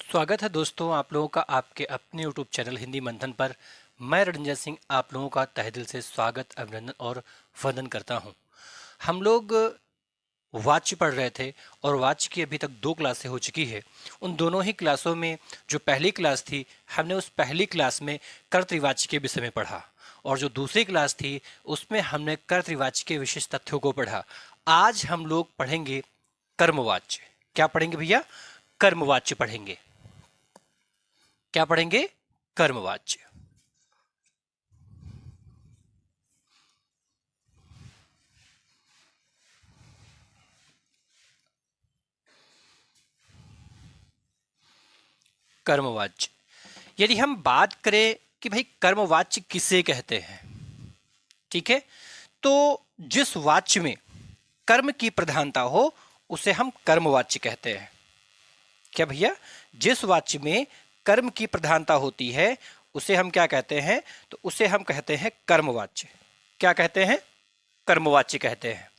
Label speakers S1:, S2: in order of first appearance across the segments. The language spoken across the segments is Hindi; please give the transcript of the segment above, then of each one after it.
S1: स्वागत है दोस्तों आप लोगों का आपके अपने YouTube चैनल हिंदी मंथन पर। मैं रणजय सिंह आप लोगों का तहे दिल से स्वागत, अभिनंदन और वंदन करता हूं। हम लोग वाच्य पढ़ रहे थे और वाच्य की अभी तक 2 क्लासें हो चुकी है। उन दोनों ही क्लासों में जो पहली क्लास थी, हमने उस पहली क्लास में कर्तृवाच्य के विषय में पढ़ा और जो दूसरी क्लास थी उसमें हमने कर्तृवाच्य के विशेष तथ्यों को पढ़ा। आज हम लोग पढ़ेंगे कर्मवाच्य। क्या पढ़ेंगे भैया? कर्मवाच्य पढ़ेंगे। क्या पढ़ेंगे? कर्मवाच्य। कर्मवाच्य। यदि हम बात करें कि भाई कर्मवाच्य किसे कहते हैं, ठीक है, तो जिस वाच्य में कर्म की प्रधानता हो उसे हम कर्मवाच्य कहते हैं। क्या भैया? जिस वाच्य में कर्म की प्रधानता होती है उसे हम क्या कहते हैं? तो उसे हम कहते हैं कर्मवाच्य। क्या कहते हैं? कर्मवाच्य कहते हैं।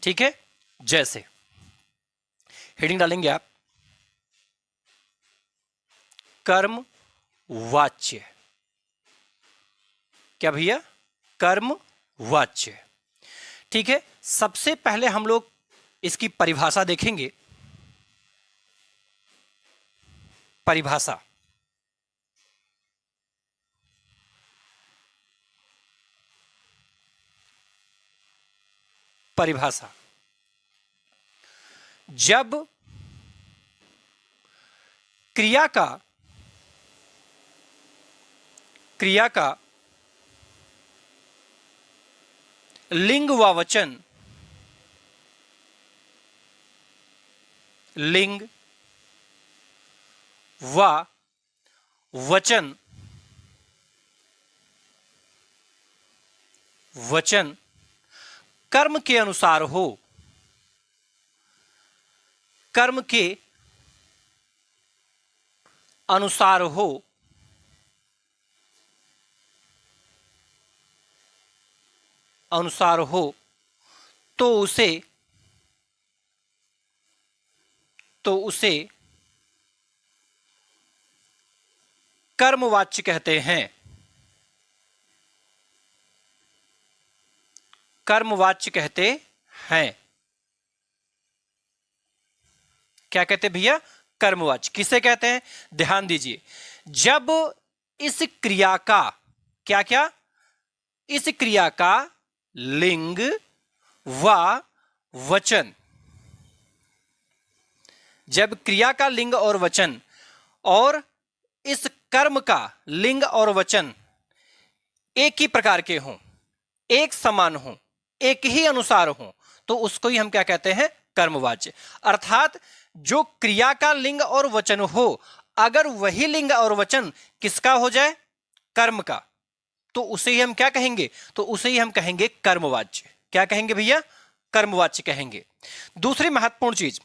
S1: ठीक है, जैसे हेडिंग डालेंगे आप, कर्मवाच्य। क्या भैया? कर्मवाच्य। ठीक है, सबसे पहले हम लोग इसकी परिभाषा देखेंगे। परिभाषा, परिभाषा जब क्रिया का लिंग व वचन, लिंग व वचन, वचन कर्म के अनुसार हो, कर्म के अनुसार हो, अनुसार हो तो उसे कर्मवाच्य कहते हैं। कर्मवाच्य कहते हैं। क्या कहते भैया? कर्मवाच्य। किसे कहते हैं? ध्यान दीजिए, जब इस क्रिया का क्या क्या इस क्रिया का लिंग व वचन, जब क्रिया का लिंग और वचन और इस कर्म का लिंग और वचन एक ही प्रकार के हों, एक समान हों, एक ही अनुसार हों, तो उसको ही हम क्या कहते हैं? कर्मवाच्य। अर्थात जो क्रिया का लिंग और वचन हो, अगर वही लिंग और वचन किसका हो जाए? कर्म का, तो उसे ही हम क्या कहेंगे? तो उसे ही हम कहेंगे कर्मवाच्य। क्या कहेंगे भैया? कर्मवाच्य कहेंगे। दूसरी महत्वपूर्ण चीज,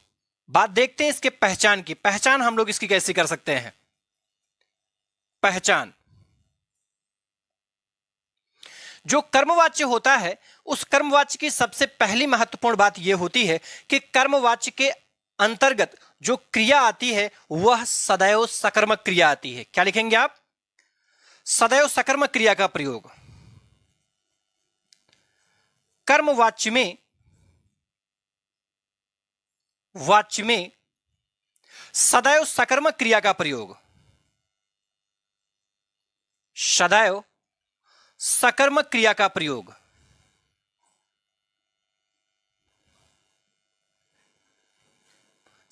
S1: बात देखते हैं इसके पहचान की। पहचान हम लोग इसकी कैसे कर सकते हैं? पहचान, जो कर्मवाच्य होता है उस कर्मवाच्य की सबसे पहली महत्वपूर्ण बात यह होती है कि कर्मवाच्य के अंतर्गत जो क्रिया आती है वह सदैव सकर्मक क्रिया आती है। क्या लिखेंगे आप? सदैव सकर्मक क्रिया का प्रयोग। कर्मवाच्य में सदैव सकर्मक क्रिया का प्रयोग, सदैव सकर्मक क्रिया का प्रयोग,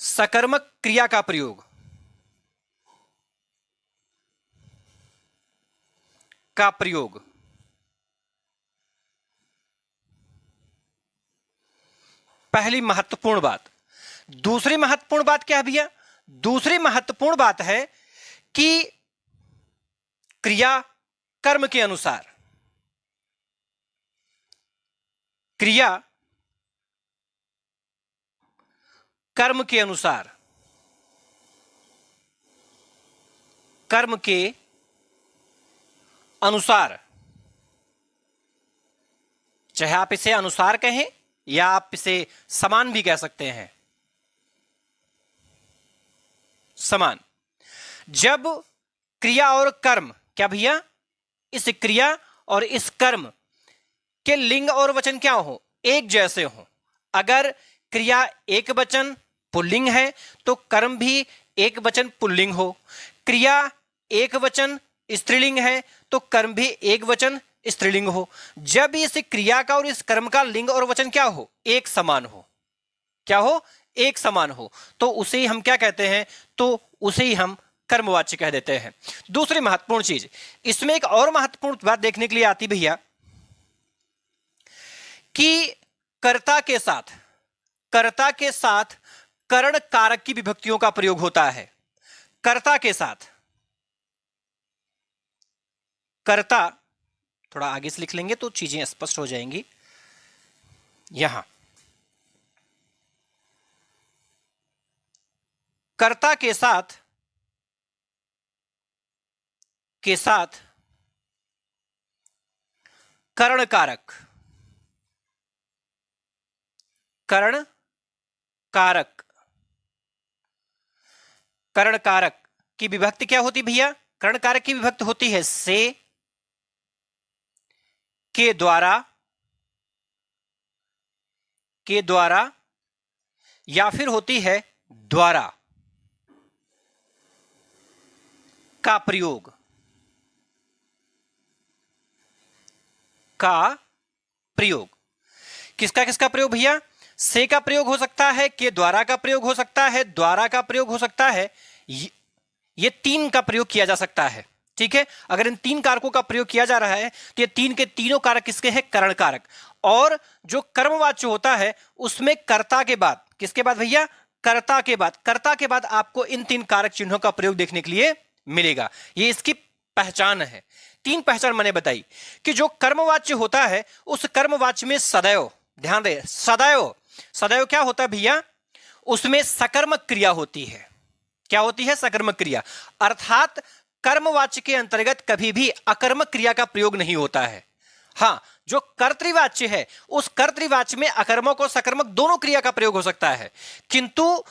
S1: सकर्मक क्रिया का प्रयोग का प्रयोग पहली महत्वपूर्ण बात। दूसरी महत्वपूर्ण बात क्या है भैया? दूसरी महत्वपूर्ण बात है कि क्रिया कर्म के अनुसार, क्रिया कर्म के अनुसार, कर्म के अनुसार, चाहे आप इसे अनुसार कहें या आप इसे समान भी कह सकते हैं। समान, जब क्रिया और कर्म, क्या भैया, इस क्रिया और इस कर्म के लिंग और वचन क्या हो, एक जैसे हो। अगर क्रिया एक वचन पुल्लिंग है तो कर्म भी एक वचन पुल्लिंग हो। क्रिया एक वचन स्त्रीलिंग है तो कर्म भी एक वचन स्त्रीलिंग हो। जब इस क्रिया का और इस कर्म का लिंग और वचन क्या हो, एक समान हो, क्या हो, एक समान हो, तो उसे ही हम क्या कहते हैं, तो उसे ही हम कर्मवाच्य कह देते हैं। दूसरी महत्वपूर्ण चीज, इसमें एक और महत्वपूर्ण बात देखने के लिए आती भैया कि कर्ता के साथ करण कारक की विभक्तियों का प्रयोग होता है। कर्ता के साथ, कर्ता, थोड़ा आगे से लिख लेंगे तो चीजें स्पष्ट हो जाएंगी। यहां कर्ता के साथ करण कारक, करण कारक की विभक्ति क्या होती भैया, करण कारक की विभक्ति होती है से, के द्वारा या फिर होती है द्वारा का प्रयोग, किसका किसका प्रयोग भैया, से का प्रयोग हो सकता है, के द्वारा का प्रयोग हो सकता है, द्वारा का प्रयोग हो सकता है, ये तीन का प्रयोग किया जा सकता है। ठीक है, अगर इन तीन कारकों का प्रयोग किया जा रहा है तो ये तीन के तीनों कारक किसके हैं, करण कारक। और जो कर्मवाच्य होता है उसमें कर्ता के बाद, किसके बाद भैया, कर्ता के बाद आपको इन तीन कारक चिन्हों का प्रयोग देखने के लिए मिलेगा। ये इसकी पहचान है। तीन पहचान मैंने बताई कि जो कर्मवाच्य होता है उस कर्मवाच्य में सदैव, ध्यान रहे, सदैव क्या होता है भैया, उसमें सकर्मक क्रिया होती है। क्या होती है, सकर्मक क्रिया, अर्थात कर्मवाच्य के अंतर्गत कभी भी अकर्मक क्रिया का प्रयोग नहीं होता है। हां, जो कर्तृवाच्य है उस कर्तृवाच्य में अकर्मक और सकर्मक दोनों क्रिया का प्रयोग हो सकता है, किंतु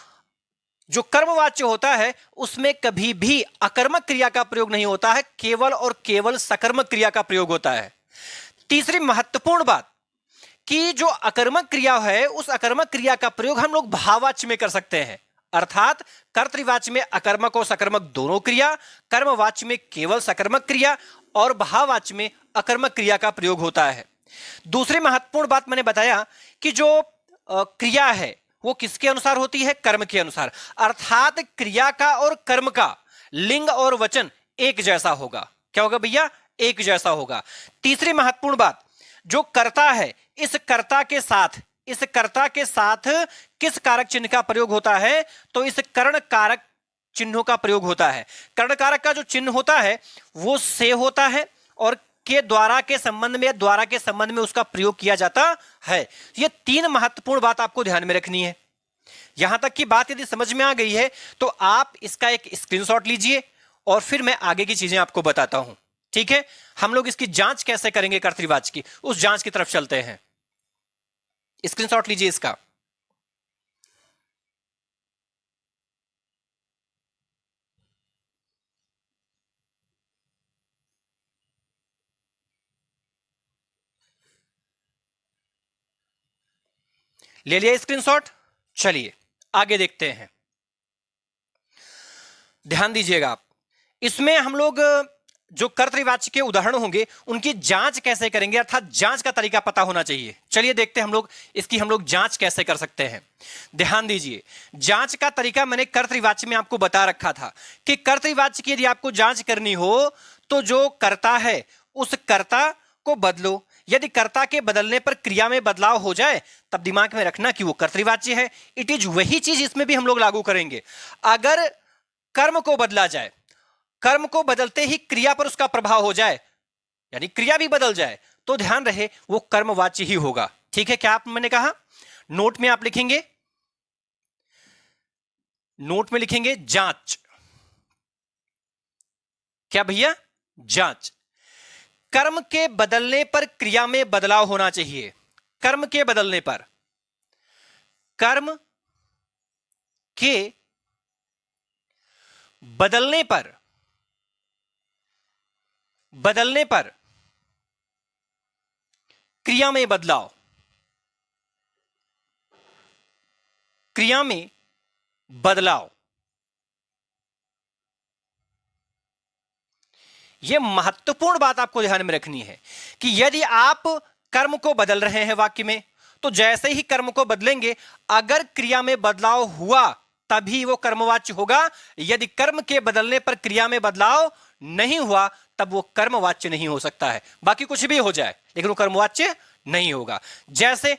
S1: जो कर्मवाच्य होता है उसमें कभी भी अकर्मक क्रिया का प्रयोग नहीं होता है, केवल और केवल सकर्मक क्रिया का प्रयोग होता है। तीसरी महत्वपूर्ण बात कि जो अकर्मक क्रिया है उस अकर्मक क्रिया का प्रयोग हम लोग भाववाच्य में कर सकते हैं, अर्थात कर्तृवाच्य में अकर्मक और सकर्मक दोनों क्रिया, कर्मवाच्य में केवल सकर्मक क्रिया और भाववाच्य में अकर्मक क्रिया का प्रयोग होता है। दूसरी महत्वपूर्ण बात मैंने बताया कि जो क्रिया है वो किसके अनुसार होती है, कर्म के अनुसार, अर्थात क्रिया का और कर्म का लिंग और वचन एक जैसा होगा। क्या होगा भैया, एक जैसा होगा। तीसरी महत्वपूर्ण बात, जो कर्ता है इस कर्ता के साथ किस कारक चिन्ह का प्रयोग होता है, तो इस कर्ण कारक चिन्हों का प्रयोग होता है। कर्ण कारक का जो चिन्ह होता है वो से होता है और के द्वारा के संबंध में, द्वारा के संबंध में उसका प्रयोग किया जाता है। ये तीन महत्वपूर्ण बात आपको ध्यान में रखनी है। यहां तक की बात यदि समझ में आ गई है तो आप इसका एक स्क्रीनशॉट लीजिए और फिर मैं आगे की चीजें आपको बताता हूं। ठीक है, हम लोग इसकी जांच कैसे करेंगे कर्तृवाच्य की, उस जांच की तरफ चलते हैं। स्क्रीनशॉट लीजिए इसका। ले लिया स्क्रीनशॉट, चलिए आगे देखते हैं। ध्यान दीजिएगा आप, इसमें हम लोग जो कर्तृवाच्य के उदाहरण होंगे उनकी जांच कैसे करेंगे, अर्थात जांच का तरीका पता होना चाहिए। चलिए देखते हैं हम लोग इसकी जांच कैसे कर सकते हैं। ध्यान दीजिए, जांच का तरीका मैंने कर्तृवाच्य में आपको बता रखा था कि कर्तृवाच्य की यदि आपको जांच करनी हो तो जो कर्ता है उस कर्ता को बदलो। यदि कर्ता के बदलने पर क्रिया में बदलाव हो जाए तब दिमाग में रखना कि वो कर्तृवाच्य है। इट इज वही चीज इसमें भी हम लोग लागू करेंगे। अगर कर्म को बदला जाए, कर्म को बदलते ही क्रिया पर उसका प्रभाव हो जाए, यानी क्रिया भी बदल जाए, तो ध्यान रहे वो कर्मवाच्य ही होगा। ठीक है, क्या मैंने कहा, नोट में आप लिखेंगे, नोट में लिखेंगे जांच। क्या भैया, जांच। कर्म के बदलने पर क्रिया में बदलाव होना चाहिए। कर्म के बदलने पर, कर्म के बदलने पर क्रिया में बदलाव, क्रिया में बदलाव। यह महत्वपूर्ण बात आपको ध्यान में रखनी है कि यदि आप कर्म को बदल रहे हैं वाक्य में, तो जैसे ही कर्म को बदलेंगे, अगर क्रिया में बदलाव हुआ तभी वो कर्मवाच्य होगा। यदि कर्म के बदलने पर क्रिया में बदलाव नहीं हुआ तब वो कर्मवाच्य नहीं हो सकता है। बाकी कुछ भी हो जाए लेकिन वो कर्मवाच्य नहीं होगा। जैसे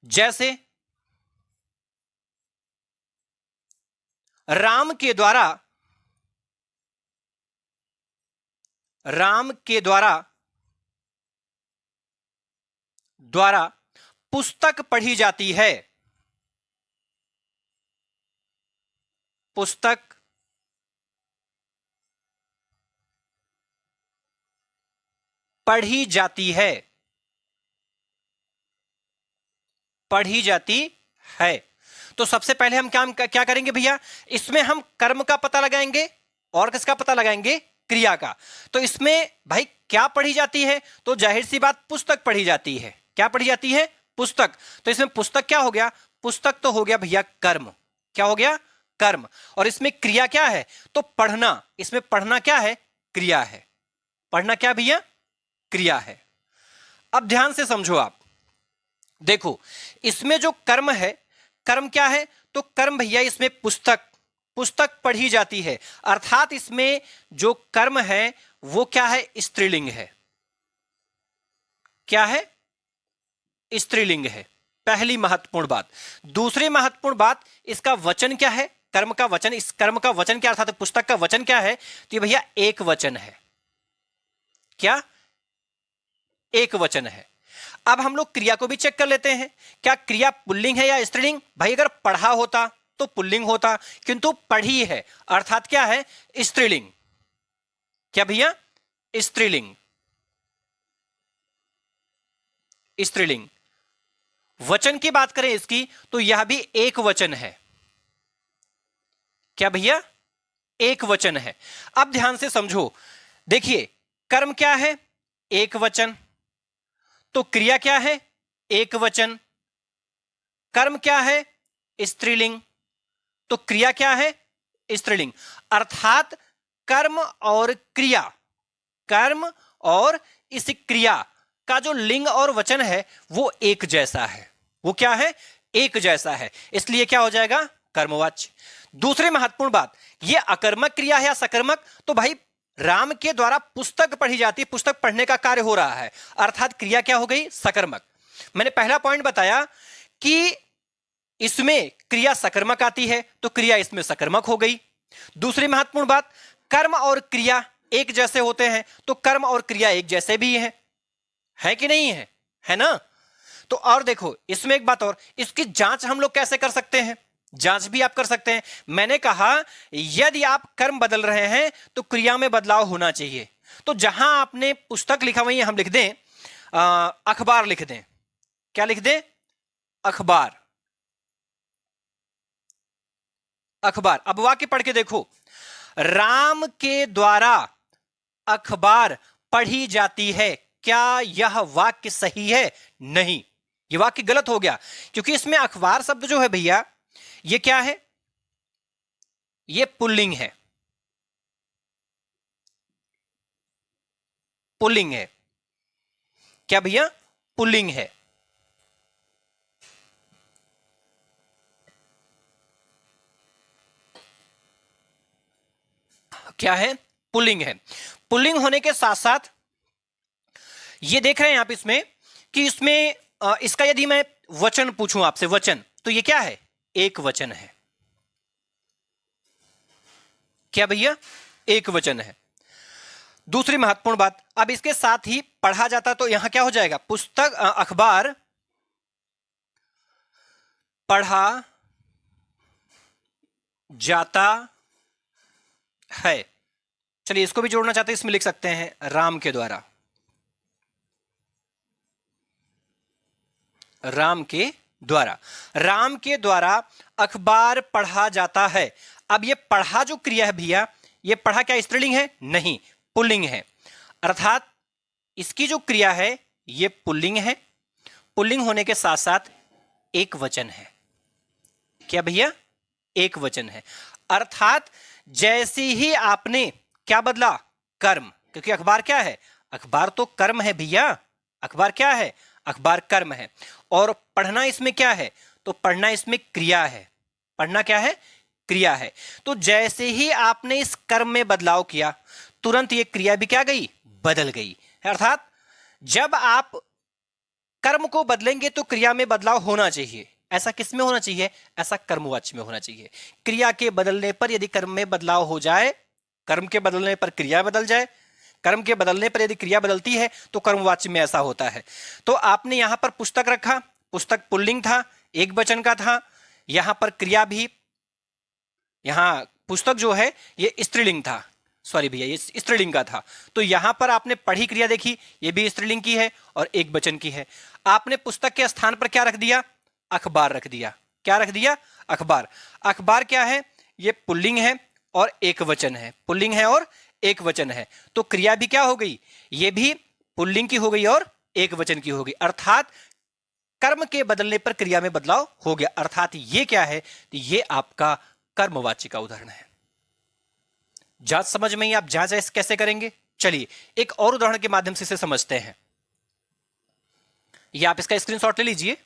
S1: जैसे राम के द्वारा पुस्तक पढ़ी जाती है, पुस्तक पढ़ी जाती है, पढ़ी जाती है। तो सबसे पहले हम क्या करेंगे भैया, इसमें हम कर्म का पता लगाएंगे और किसका पता लगाएंगे, क्रिया का। तो इसमें भाई क्या पढ़ी जाती है, तो जाहिर सी बात पुस्तक पढ़ी जाती है। क्या पढ़ी जाती है, पुस्तक। तो इसमें पुस्तक क्या हो गया, पुस्तक तो हो गया भैया कर्म। क्या हो गया, कर्म। और इसमें क्रिया क्या है, तो पढ़ना। इसमें पढ़ना क्या है, क्रिया है। पढ़ना क्या भैया, क्रिया है। अब ध्यान से समझो आप, देखो इसमें जो कर्म है, कर्म क्या है, तो कर्म भैया इसमें पुस्तक पढ़ी जाती है। अर्थात इसमें जो कर्म है वो क्या है, स्त्रीलिंग है। क्या है, स्त्रीलिंग है। पहली महत्वपूर्ण बात। दूसरी महत्वपूर्ण बात, इसका वचन क्या है, कर्म का वचन। इस कर्म का वचन क्या, अर्थात पुस्तक का वचन क्या है, तो ये भैया एक वचन है। क्या, एक वचन है। अब हम लोग क्रिया को भी चेक कर लेते हैं, क्या क्रिया पुल्लिंग है या स्त्रीलिंग। भाई अगर पढ़ा होता तो पुल्लिंग होता, किंतु पढ़ी है अर्थात क्या है, स्त्रीलिंग। क्या भैया, स्त्रीलिंग, स्त्रीलिंग। वचन की बात करें इसकी, तो यह भी एक वचन है। क्या भैया, एक वचन है। अब ध्यान से समझो, देखिए कर्म क्या है, एक वचन। तो क्रिया क्या है, एक वचन। कर्म क्या है, स्त्रीलिंग। तो क्रिया क्या है, स्त्रीलिंग। अर्थात कर्म और क्रिया, कर्म और इस क्रिया का जो लिंग और वचन है वो एक जैसा है। वो क्या है, एक जैसा है। इसलिए क्या हो जाएगा, कर्मवाच्य। दूसरी महत्वपूर्ण बात, ये अकर्मक क्रिया है या सकर्मक, तो भाई राम के द्वारा पुस्तक पढ़ी जाती है, पुस्तक पढ़ने का कार्य हो रहा है, अर्थात क्रिया क्या हो गई, सकर्मक। मैंने पहला पॉइंट बताया कि इसमें क्रिया सकर्मक आती है तो क्रिया इसमें सकर्मक हो गई। दूसरी महत्वपूर्ण बात, कर्म और क्रिया एक जैसे होते हैं तो कर्म और क्रिया एक जैसे भी है कि नहीं है, है ना। तो और देखो इसमें एक बात और, इसकी जांच हम लोग कैसे कर सकते हैं, जांच भी आप कर सकते हैं। मैंने कहा यदि आप कर्म बदल रहे हैं तो क्रिया में बदलाव होना चाहिए। तो जहां आपने पुस्तक लिखा वहीं हम लिख दें अखबार लिख दें। क्या लिख दें, अखबार, अखबार। अब वाक्य पढ़ के देखो, राम के द्वारा अखबार पढ़ी जाती है। क्या यह वाक्य सही है, नहीं, यह वाक्य गलत हो गया, क्योंकि इसमें अखबार शब्द जो है भैया ये क्या है, ये पुल्लिंग है, पुल्लिंग है। क्या भैया, पुल्लिंग है। क्या है, पुल्लिंग है। पुल्लिंग होने के साथ साथ ये देख रहे हैं आप इसमें कि इसमें इसका यदि मैं वचन पूछूं आपसे, वचन, तो ये क्या है, एक वचन है। क्या भैया, एक वचन है। दूसरी महत्वपूर्ण बात, अब इसके साथ ही पढ़ा जाता तो यहां क्या हो जाएगा, पुस्तक अखबार पढ़ा जाता है। चलिए इसको भी जोड़ना चाहते हैं, इसमें लिख सकते हैं राम के द्वारा, राम के द्वारा, राम के द्वारा अखबार पढ़ा जाता है। अब ये पढ़ा जो क्रिया है भैया, ये पढ़ा क्या स्त्रीलिंग है? नहीं, पुल्लिंग है। अर्थात इसकी जो क्रिया है ये पुल्लिंग है। पुल्लिंग होने के साथ साथ एक वचन है। क्या भैया? एक वचन है। अर्थात जैसे ही आपने क्या बदला? कर्म, क्योंकि अखबार क्या है? अखबार तो कर्म है भैया। अखबार क्या है? अखबार कर्म है। और पढ़ना इसमें क्या है? तो पढ़ना इसमें क्रिया है। पढ़ना क्या है? क्रिया है। तो जैसे ही आपने इस कर्म में बदलाव किया, तुरंत ये क्रिया भी क्या गई? बदल गई। अर्थात जब आप कर्म को बदलेंगे तो क्रिया में बदलाव होना चाहिए। ऐसा किस में होना चाहिए? ऐसा कर्मवाच्य में होना चाहिए। क्रिया के बदलने पर यदि कर्म में बदलाव हो जाए, कर्म के बदलने पर क्रिया बदल जाए, कर्म के बदलने पर यदि क्रिया बदलती है तो कर्मवाच्य में ऐसा होता है। तो आपने यहां पर पुस्तक रखा, पुस्तक पुल्लिंग था, एक वचन का था। यहां पर क्रिया भी, यहां पुस्तक जो है ये स्त्रीलिंग था, सॉरी भैया ये स्त्रीलिंग का था। तो यहां पर आपने पढ़ी क्रिया देखी, ये भी स्त्रीलिंग की है और एक वचन की है। आपने पुस्तक के स्थान पर क्या रख दिया? अखबार रख दिया। क्या रख दिया? अखबार। अखबार क्या है? ये पुल्लिंग है और एक वचन है। पुल्लिंग है और एक वचन है। तो क्रिया भी क्या हो गई? ये भी पुल्लिंग की हो गई और एक वचन की हो गई। अर्थात कर्म के बदलने पर क्रिया में बदलाव हो गया। अर्थात ये क्या है? तो ये आपका कर्मवाची का उदाहरण है। जांच समझ में ही? आप जांच ऐसे कैसे करेंगे? चलिए एक और उदाहरण के माध्यम से इसे समझते हैं। ये आप इसका स्क्रीनशॉट ले लीजिए,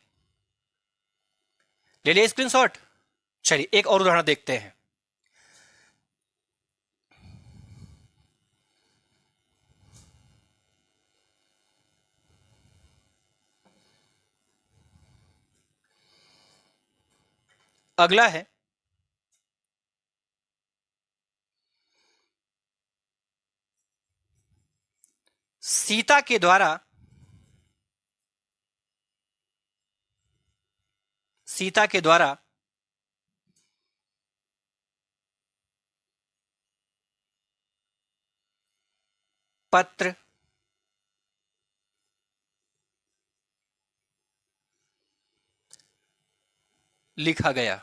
S1: ले लिया स्क्रीनशॉट। चलिए एक और उदाहरण देखते हैं। अगला है सीता के द्वारा पत्र लिखा गया।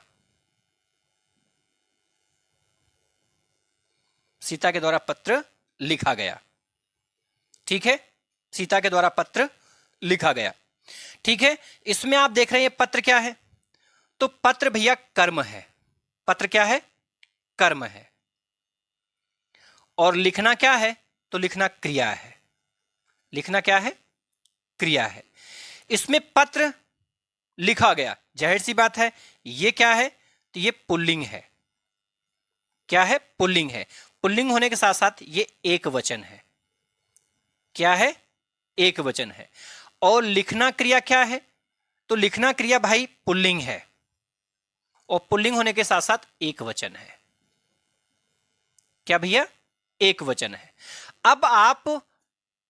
S1: सीता के द्वारा पत्र लिखा गया। ठीक है, सीता के द्वारा पत्र लिखा गया। ठीक है, इसमें आप देख रहे हैं पत्र क्या है? तो पत्र भैया कर्म है। पत्र क्या है? कर्म है। और लिखना क्या है? तो लिखना क्रिया है। लिखना क्या है? क्रिया है। इसमें पत्र लिखा गया, जाहिर सी बात है ये क्या है? तो ये पुल्लिंग है। क्या है? पुल्लिंग है। पुल्लिंग होने के साथ साथ ये एक वचन है। क्या है? एक वचन है। और लिखना क्रिया क्या है? तो लिखना क्रिया भाई पुल्लिंग है और पुल्लिंग होने के साथ साथ एक वचन है। क्या भैया? एक वचन है। अब आप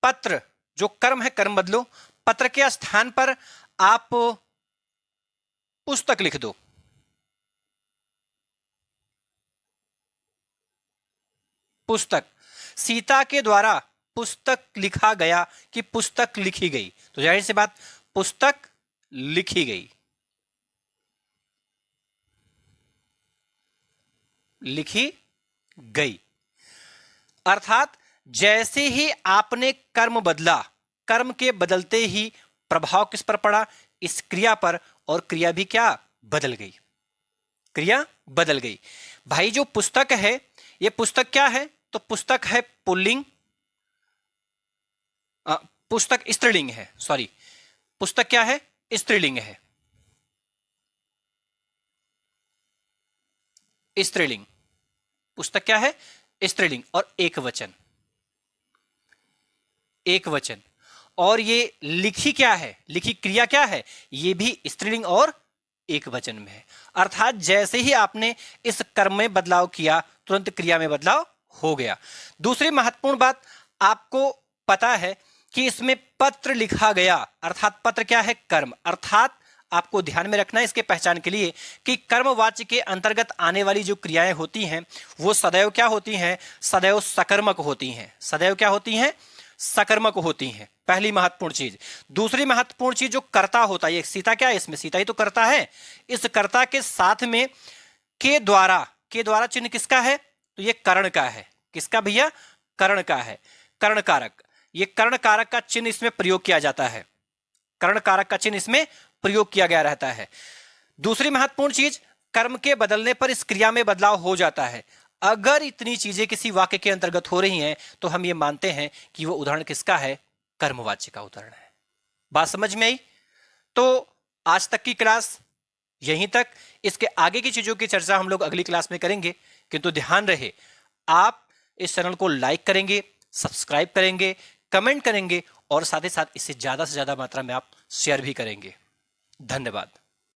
S1: पत्र जो कर्म है, कर्म बदलो, पत्र के स्थान पर आप पुस्तक लिख दो। पुस्तक, सीता के द्वारा पुस्तक लिखा गया कि पुस्तक लिखी गई? तो जाहिर सी बात पुस्तक लिखी गई। लिखी गई। अर्थात जैसे ही आपने कर्म बदला, कर्म के बदलते ही प्रभाव किस पर पड़ा? इस क्रिया पर। और क्रिया भी क्या? बदल गई। क्रिया बदल गई। भाई जो पुस्तक है, ये पुस्तक क्या है? तो पुस्तक है पुल्लिंग, पुस्तक स्त्रीलिंग है, सॉरी, पुस्तक क्या है? स्त्रीलिंग है। स्त्रीलिंग, पुस्तक क्या है? स्त्रीलिंग और एक वचन। एक वचन। और ये लिखी क्या है? लिखी क्रिया क्या है? ये भी स्त्रीलिंग और एक वचन में है। अर्थात जैसे ही आपने इस कर्म में बदलाव किया, तुरंत क्रिया में बदलाव हो गया। दूसरी महत्वपूर्ण बात आपको पता है कि इसमें पत्र लिखा गया, अर्थात पत्र क्या है? कर्म। अर्थात आपको ध्यान में रखना है इसके पहचान के लिए कि कर्मवाच्य के अंतर्गत आने वाली जो क्रियाएं होती हैं वो सदैव क्या होती हैं? सदैव सकर्मक होती हैं। सदैव क्या होती हैं? सकर्मक होती हैं। पहली महत्वपूर्ण चीज। दूसरी महत्वपूर्ण चीज जो कर्ता होता है, ये सीता क्या है? इसमें सीता ही तो कर्ता है। इस कर्ता के साथ में के द्वारा के द्वारा चिन्ह किसका है? तो ये कर्ण का है। किसका भैया? कर्ण का है। कर्ण कारक, ये कर्ण कारक का चिन्ह इसमें प्रयोग किया जाता है। कर्ण कारक का चिन्ह इसमें प्रयोग किया गया रहता है। दूसरी महत्वपूर्ण चीज, कर्म के बदलने पर इस क्रिया में बदलाव हो जाता है। अगर इतनी चीजें किसी वाक्य के अंतर्गत हो रही हैं तो हम ये मानते हैं कि वो उदाहरण किसका है? कर्मवाच्य का उदाहरण है। बात समझ में आई? तो आज तक की क्लास यहीं तक। इसके आगे की चीजों की चर्चा हम लोग अगली क्लास में करेंगे, किंतु ध्यान रहे आप इस चैनल को लाइक करेंगे, सब्सक्राइब करेंगे, कमेंट करेंगे और साथ ही साथ इसे ज्यादा से ज्यादा मात्रा में आप शेयर भी करेंगे। धन्यवाद।